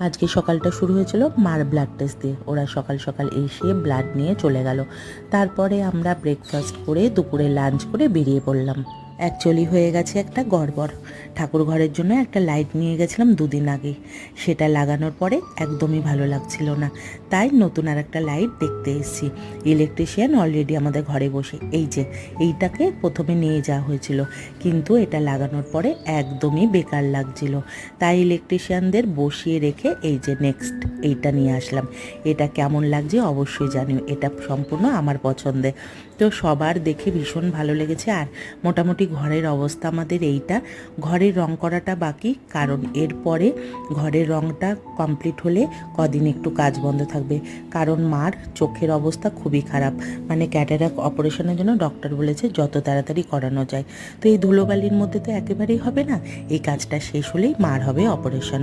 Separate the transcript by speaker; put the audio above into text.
Speaker 1: আজকে সকালটা শুরু হয়েছিল মার ব্লাড টেস্ট দিয়ে। ওরা সকাল সকাল এসে ব্লাড নিয়ে চলে গেল। তারপরে আমরা ব্রেকফাস্ট করে দুপুরে লাঞ্চ করে বেরিয়ে পড়লাম। অ্যাকচুয়ালি হয়ে গেছে একটা গড়বড়। ঠাকুর ঘরের জন্য একটা লাইট নিয়ে গেছিলাম দুদিন আগে, সেটা লাগানোর পরে একদমই ভালো লাগছিল না, তাই নতুন আর একটা লাইট দেখতে এসেছি। ইলেকট্রিশিয়ান অলরেডি আমাদের ঘরে বসে। এই যে এইটাকে প্রথমে নিয়ে যাওয়া হয়েছিল, কিন্তু এটা লাগানোর পরে একদমই বেকার লাগছিল, তাই ইলেকট্রিশিয়ানদের বসিয়ে রেখে এই যে নেক্সট এইটা নিয়ে আসলাম। এটা কেমন লাগছে অবশ্যই জানিও, এটা সম্পূর্ণ আমার পছন্দের। তো সবার দেখে ভীষণ ভালো লেগেছে। আর মোটামুটি ঘরের অবস্থা আমাদের এইটা। ঘরের রং করাটা বাকি, কারণ এরপরে ঘরের রংটা কমপ্লিট হলে কদিন একটু কাজ বন্ধ থাকবে, কারণ মার চোখের অবস্থা খুবই খারাপ। মানে ক্যাটারাক্ট অপারেশনের জন্য ডক্টর বলেছে যত তাড়াতাড়ি করানো যায়। তো এই ধুলোবালির মধ্যে তো একেবারেই হবে না, এই কাজটা শেষ হলেই মার হবে অপারেশন।